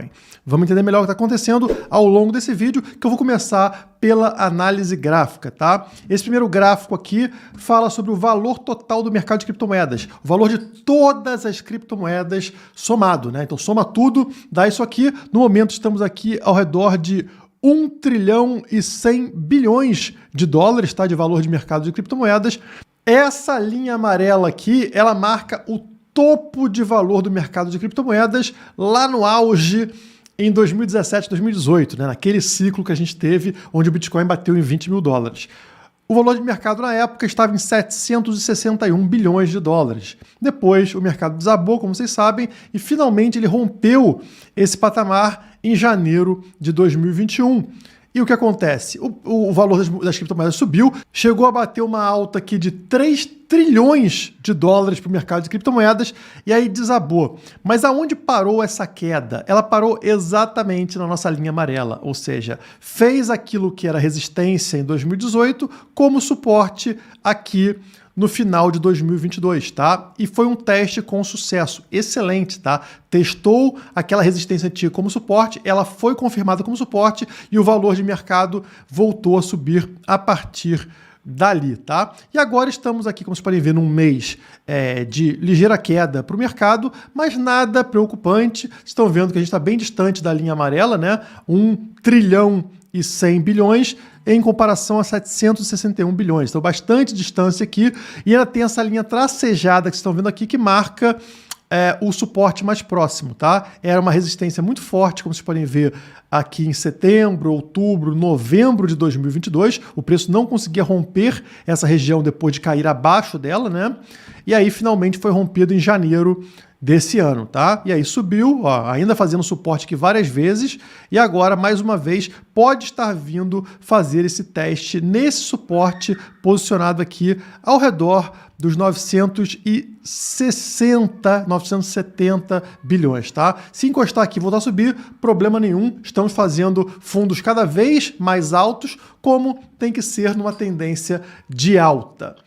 Bitcoin. Vamos entender melhor o que está acontecendo ao longo desse vídeo, que eu vou começar pela análise gráfica, tá? Esse primeiro gráfico aqui fala sobre o valor total do mercado de criptomoedas, o valor de todas as criptomoedas somado, né? Então soma tudo, dá isso aqui. No momento estamos aqui ao redor de 1 trilhão e 100 bilhões de dólares, tá? De valor de mercado de criptomoedas. Essa linha amarela aqui, ela marca o topo de valor do mercado de criptomoedas lá no auge em 2017, 2018, né? Naquele ciclo que a gente teve, onde o Bitcoin bateu em 20 mil dólares. O valor de mercado na época estava em 761 bilhões de dólares. Depois o mercado desabou, como vocês sabem, e finalmente ele rompeu esse patamar em janeiro de 2021. E o que acontece? O valor das criptomoedas subiu, chegou a bater uma alta aqui de 3 trilhões de dólares para o mercado de criptomoedas e aí desabou. Mas aonde parou essa queda? Ela parou exatamente na nossa linha amarela, ou seja, fez aquilo que era resistência em 2018 como suporte aqui no final de 2022, tá? E foi um teste com sucesso, excelente, tá? Testou aquela resistência antiga como suporte, ela foi confirmada como suporte e o valor de mercado voltou a subir a partir dali, tá? E agora estamos aqui, como vocês podem ver, num mês de ligeira queda para o mercado, mas nada preocupante. Vocês estão vendo que a gente está bem distante da linha amarela, né? 1 trilhão e 100 bilhões em comparação a 761 bilhões. Então, bastante distância aqui. E ela tem essa linha tracejada que vocês estão vendo aqui que marca o suporte mais próximo, tá? Era uma resistência muito forte, como vocês podem ver aqui em setembro, outubro, novembro de 2022. O preço não conseguia romper essa região depois de cair abaixo dela, né? E aí, finalmente, foi rompido em janeiro desse ano, tá? E aí subiu, ó, ainda fazendo suporte aqui várias vezes, e agora, mais uma vez, pode estar vindo fazer esse teste nesse suporte posicionado aqui ao redor dos 960, 970 bilhões, tá? Se encostar aqui e voltar a subir, problema nenhum, estamos fazendo fundos cada vez mais altos, como tem que ser numa tendência de alta.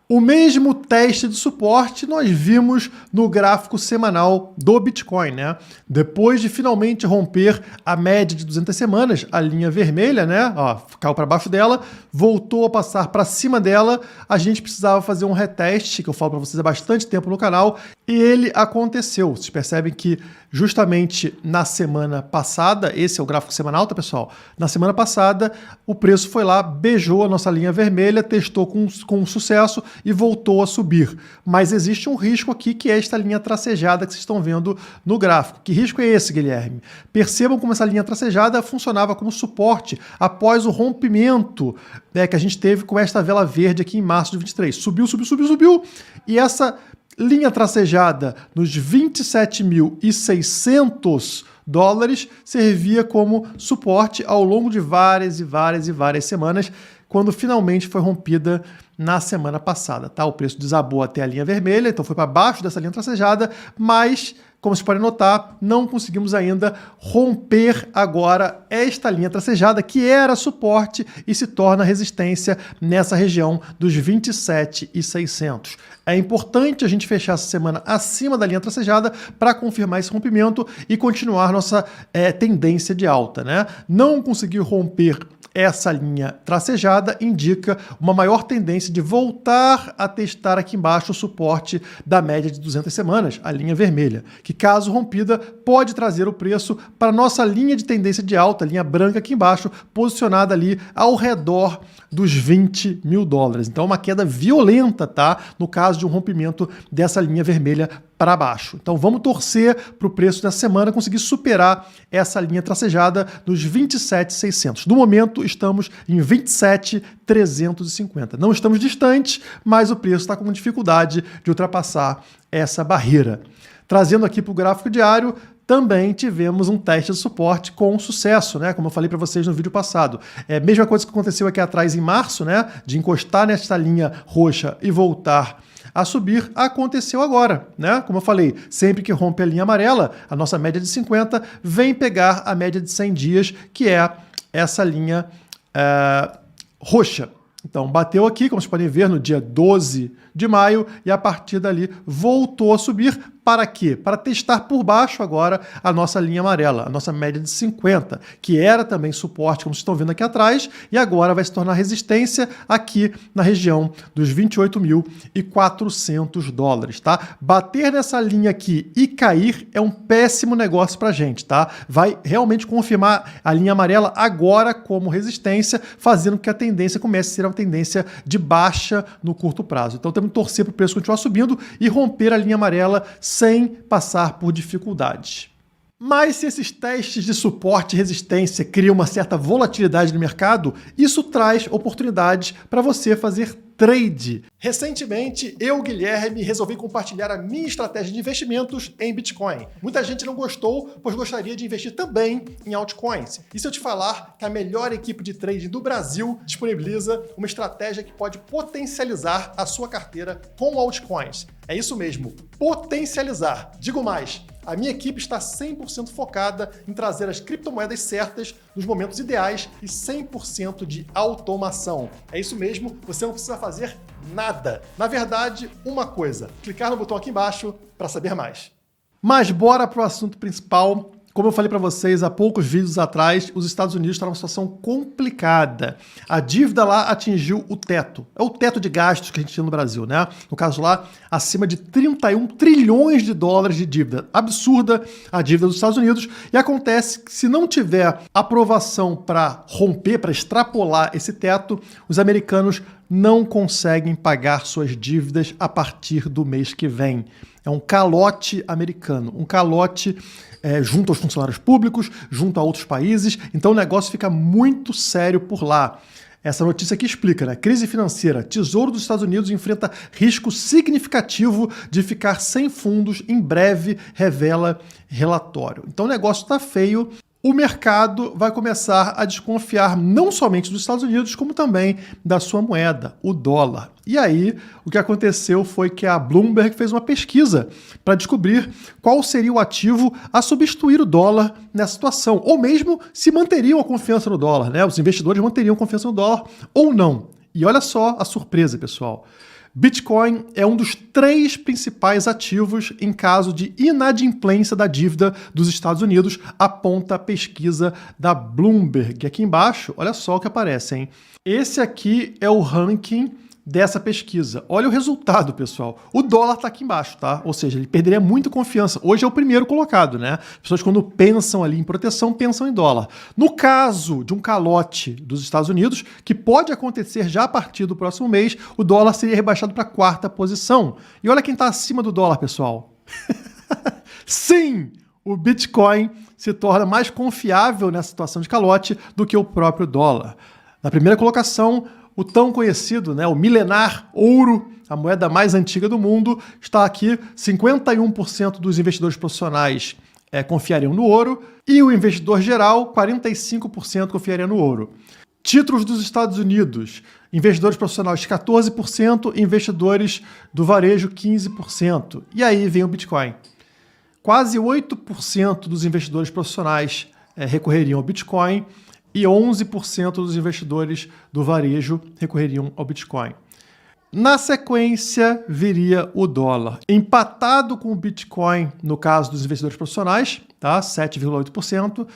O mesmo teste de suporte nós vimos no gráfico semanal do Bitcoin, né? Depois de finalmente romper a média de 200 semanas, a linha vermelha, né? Ó, caiu para baixo dela, voltou a passar para cima dela, a gente precisava fazer um reteste, que eu falo para vocês há bastante tempo no canal, e ele aconteceu. Vocês percebem que justamente na semana passada, esse é o gráfico semanal, tá, pessoal? Na semana passada, o preço foi lá, beijou a nossa linha vermelha, testou com sucesso e voltou a subir. Mas existe um risco aqui, que é esta linha tracejada que vocês estão vendo no gráfico. Que risco é esse, Guilherme? Percebam como essa linha tracejada funcionava como suporte após o rompimento que a gente teve com esta vela verde aqui em março de 23. Subiu, subiu, subiu, subiu, e essa linha tracejada nos 27.600 dólares servia como suporte ao longo de várias e várias e várias semanas, quando finalmente foi rompida na semana passada, tá? O preço desabou até a linha vermelha, então foi para baixo dessa linha tracejada, mas, como vocês podem notar, não conseguimos ainda romper agora esta linha tracejada, que era suporte e se torna resistência nessa região dos 27.600. É importante a gente fechar essa semana acima da linha tracejada para confirmar esse rompimento e continuar nossa tendência de alta, né? Não conseguir romper essa linha tracejada indica uma maior tendência de voltar a testar aqui embaixo o suporte da média de 200 semanas, a linha vermelha, que caso rompida pode trazer o preço para a nossa linha de tendência de alta, linha branca aqui embaixo, posicionada ali ao redor dos 20 mil dólares. Então uma queda violenta, tá? No caso de um rompimento dessa linha vermelha para baixo. Então vamos torcer para o preço dessa semana conseguir superar essa linha tracejada dos 27.600. No momento estamos em 27.350. Não estamos distantes, mas o preço está com dificuldade de ultrapassar essa barreira. Trazendo aqui para o gráfico diário, também tivemos um teste de suporte com sucesso, né? Como eu falei para vocês no vídeo passado. Mesma coisa que aconteceu aqui atrás em março, né? De encostar nesta linha roxa e voltar a subir, aconteceu agora, né? Como eu falei, sempre que rompe a linha amarela, a nossa média de 50 vem pegar a média de 100 dias, que é essa linha roxa. Então, bateu aqui, como vocês podem ver, no dia 12 de maio e a partir dali voltou a subir. Para quê? Para testar por baixo agora a nossa linha amarela, a nossa média de 50, que era também suporte, como vocês estão vendo aqui atrás, e agora vai se tornar resistência aqui na região dos 28.400 dólares, tá? Bater nessa linha aqui e cair é um péssimo negócio para a gente, tá? Vai realmente confirmar a linha amarela agora como resistência, fazendo com que a tendência comece a ser uma tendência de baixa no curto prazo. Então temos que torcer para o preço continuar subindo e romper a linha amarela sem passar por dificuldades. Mas se esses testes de suporte e resistência criam uma certa volatilidade no mercado, isso traz oportunidades para você fazer trade. Recentemente, eu, Guilherme, resolvi compartilhar a minha estratégia de investimentos em Bitcoin. Muita gente não gostou, pois gostaria de investir também em altcoins. E se eu te falar que a melhor equipe de trading do Brasil disponibiliza uma estratégia que pode potencializar a sua carteira com altcoins? É isso mesmo, potencializar. Digo mais, a minha equipe está 100% focada em trazer as criptomoedas certas nos momentos ideais e 100% de automação. É isso mesmo, você não precisa fazer nada. Na verdade, uma coisa, clicar no botão aqui embaixo para saber mais. Mas bora para o assunto principal. Como eu falei para vocês há poucos vídeos atrás, os Estados Unidos estão numa situação complicada. A dívida lá atingiu o teto. É o teto de gastos que a gente tinha no Brasil, né? No caso lá, acima de 31 trilhões de dólares de dívida. Absurda a dívida dos Estados Unidos. E acontece que se não tiver aprovação para romper, para extrapolar esse teto, os americanos não conseguem pagar suas dívidas a partir do mês que vem. É um calote americano, um calote junto aos funcionários públicos, junto a outros países, então o negócio fica muito sério por lá. Essa notícia aqui explica, né? Crise financeira. Tesouro dos Estados Unidos enfrenta risco significativo de ficar sem fundos em breve, revela relatório. Então o negócio está feio. O mercado vai começar a desconfiar não somente dos Estados Unidos, como também da sua moeda, o dólar. E aí, o que aconteceu foi que a Bloomberg fez uma pesquisa para descobrir qual seria o ativo a substituir o dólar nessa situação, ou mesmo se manteriam a confiança no dólar, né? Os investidores manteriam confiança no dólar ou não. E olha só a surpresa, pessoal. Bitcoin é um dos 3 principais ativos em caso de inadimplência da dívida dos Estados Unidos, aponta a pesquisa da Bloomberg. Aqui embaixo, olha só o que aparece, hein? Esse aqui é o ranking dessa pesquisa. Olha o resultado, pessoal. O dólar está aqui embaixo, tá? Ou seja, ele perderia muita confiança. Hoje é o primeiro colocado, né? As pessoas, quando pensam ali em proteção, pensam em dólar. No caso de um calote dos Estados Unidos, que pode acontecer já a partir do próximo mês, o dólar seria rebaixado para a 4ª posição. E olha quem está acima do dólar, pessoal. Sim! O Bitcoin se torna mais confiável nessa situação de calote do que o próprio dólar. Na primeira colocação, o tão conhecido, né, o milenar ouro, a moeda mais antiga do mundo, está aqui. 51% dos investidores profissionais confiariam no ouro e o investidor geral, 45% confiaria no ouro. Títulos dos Estados Unidos, investidores profissionais 14%, investidores do varejo 15%. E aí vem o Bitcoin. Quase 8% dos investidores profissionais recorreriam ao Bitcoin e 11% dos investidores do varejo recorreriam ao Bitcoin. Na sequência, viria o dólar. Empatado com o Bitcoin, no caso dos investidores profissionais, tá? 7,8%,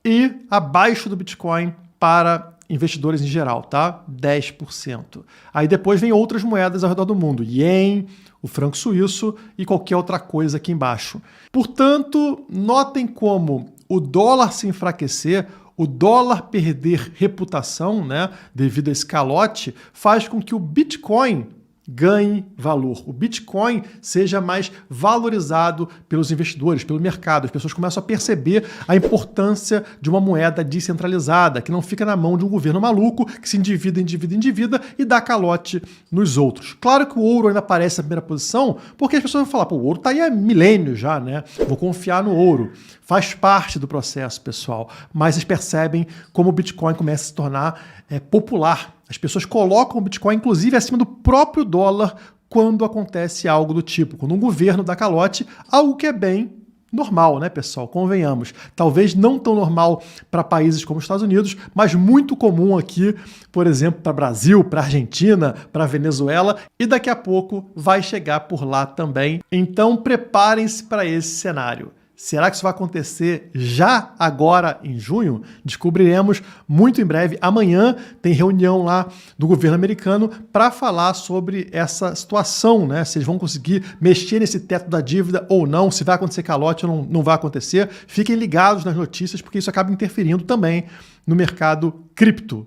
e abaixo do Bitcoin para investidores em geral, tá? 10%. Aí depois vem outras moedas ao redor do mundo, ien, o franco suíço e qualquer outra coisa aqui embaixo. Portanto, notem como o dólar se enfraquecer, o dólar perder reputação, né, devido a esse calote, faz com que o Bitcoin ganhe valor. O Bitcoin seja mais valorizado pelos investidores, pelo mercado. As pessoas começam a perceber a importância de uma moeda descentralizada, que não fica na mão de um governo maluco que se endivida e dá calote nos outros. Claro que o ouro ainda aparece na primeira posição, porque as pessoas vão falar, pô, o ouro está aí há milênios já, né? Vou confiar no ouro. Faz parte do processo, pessoal. Mas vocês percebem como o Bitcoin começa a se tornar popular. As pessoas colocam o Bitcoin, inclusive, acima do próprio dólar quando acontece algo do tipo. Quando um governo dá calote, algo que é bem normal, né, pessoal? Convenhamos. Talvez não tão normal para países como os Estados Unidos, mas muito comum aqui, por exemplo, para Brasil, para Argentina, para Venezuela, e daqui a pouco vai chegar por lá também. Então, preparem-se para esse cenário. Será que isso vai acontecer já agora em junho? Descobriremos muito em breve. Amanhã tem reunião lá do governo americano para falar sobre essa situação, né? Se eles vão conseguir mexer nesse teto da dívida ou não, se vai acontecer calote ou não vai acontecer. Fiquem ligados nas notícias, porque isso acaba interferindo também no mercado cripto.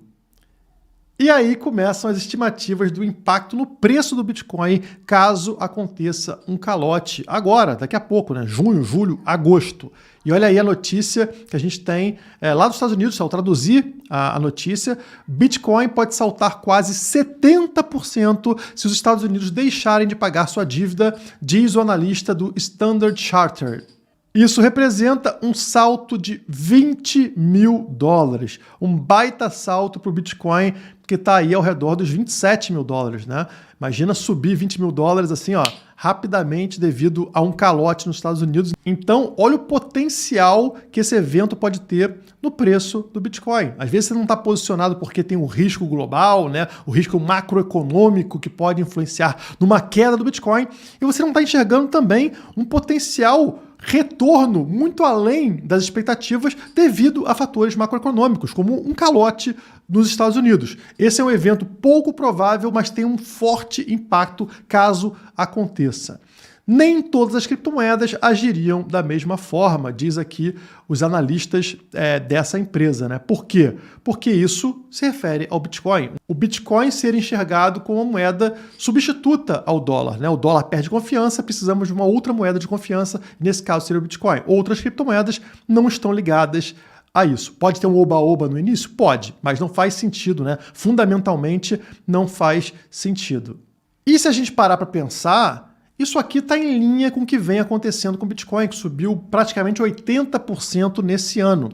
E aí começam as estimativas do impacto no preço do Bitcoin caso aconteça um calote agora, daqui a pouco, né? Junho, julho, agosto. E olha aí a notícia que a gente tem lá dos Estados Unidos, ao traduzir a notícia, Bitcoin pode saltar quase 70% se os Estados Unidos deixarem de pagar sua dívida, diz o analista do Standard Chartered. Isso representa um salto de 20 mil dólares, um baita salto para o Bitcoin, que está aí ao redor dos 27 mil dólares, né? Imagina subir 20 mil dólares assim, ó, rapidamente devido a um calote nos Estados Unidos. Então, olha o potencial que esse evento pode ter no preço do Bitcoin. Às vezes você não está posicionado porque tem um risco global, né? O risco macroeconômico que pode influenciar numa queda do Bitcoin, e você não está enxergando também um potencial retorno muito além das expectativas devido a fatores macroeconômicos, como um calote nos Estados Unidos. Esse é um evento pouco provável, mas tem um forte impacto caso aconteça. Nem todas as criptomoedas agiriam da mesma forma, diz aqui os analistas dessa empresa, né? Por quê? Porque isso se refere ao Bitcoin. O Bitcoin ser enxergado como uma moeda substituta ao dólar, né? O dólar perde confiança, precisamos de uma outra moeda de confiança, nesse caso seria o Bitcoin. Outras criptomoedas não estão ligadas a isso. Pode ter um oba-oba no início? Pode, mas não faz sentido, né? Fundamentalmente não faz sentido. E se a gente parar para pensar, isso aqui está em linha com o que vem acontecendo com o Bitcoin, que subiu praticamente 80% nesse ano.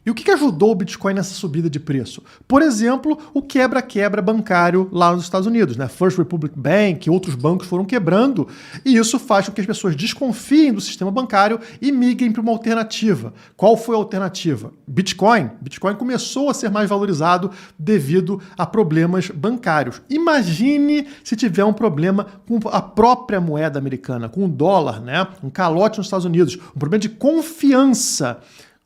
E o que ajudou o Bitcoin nessa subida de preço? Por exemplo, o quebra-quebra bancário lá nos Estados Unidos, né? First Republic Bank, outros bancos foram quebrando, e isso faz com que as pessoas desconfiem do sistema bancário e migrem para uma alternativa. Qual foi a alternativa? Bitcoin. Bitcoin começou a ser mais valorizado devido a problemas bancários. Imagine se tiver um problema com a própria moeda americana, com o dólar, né? Um calote nos Estados Unidos, um problema de confiança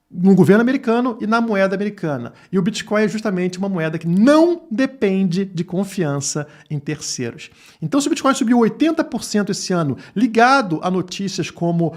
no governo americano e na moeda americana. E o Bitcoin é justamente uma moeda que não depende de confiança em terceiros. Então, se o Bitcoin subiu 80% esse ano, ligado a notícias como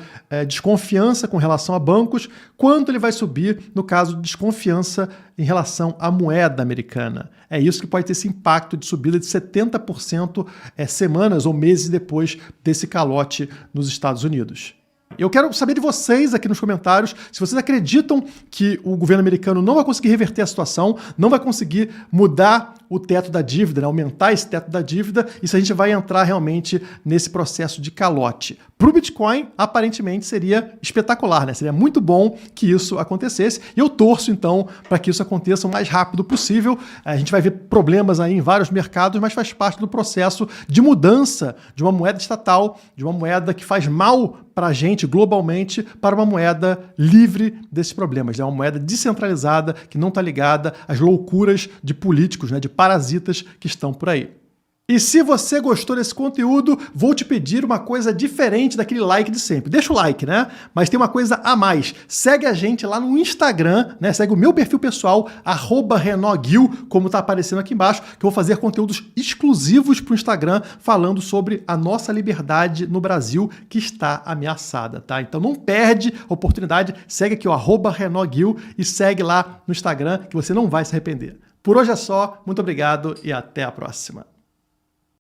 desconfiança com relação a bancos, quanto ele vai subir no caso de desconfiança em relação à moeda americana? É isso que pode ter esse impacto de subida de 70% semanas ou meses depois desse calote nos Estados Unidos. Eu quero saber de vocês aqui nos comentários se vocês acreditam que o governo americano não vai conseguir reverter a situação, não vai conseguir mudar o teto da dívida, né, aumentar esse teto da dívida, e se a gente vai entrar realmente nesse processo de calote. Para o Bitcoin, aparentemente seria espetacular, né? Seria muito bom que isso acontecesse, e eu torço então para que isso aconteça o mais rápido possível. A gente vai ver problemas aí em vários mercados, mas faz parte do processo de mudança de uma moeda estatal, de uma moeda que faz mal para a gente globalmente, para uma moeda livre desses problemas, né? Uma moeda descentralizada que não está ligada às loucuras de políticos, né? De parasitas que estão por aí. E se você gostou desse conteúdo, vou te pedir uma coisa diferente daquele like de sempre. Deixa o like, né? Mas tem uma coisa a mais. Segue a gente lá no Instagram, né? Segue o meu perfil pessoal, @RenogGil, como tá aparecendo aqui embaixo, que eu vou fazer conteúdos exclusivos para o Instagram falando sobre a nossa liberdade no Brasil que está ameaçada, tá? Então não perde a oportunidade, segue aqui o @RenogGil e segue lá no Instagram que você não vai se arrepender. Por hoje é só, muito obrigado e até a próxima.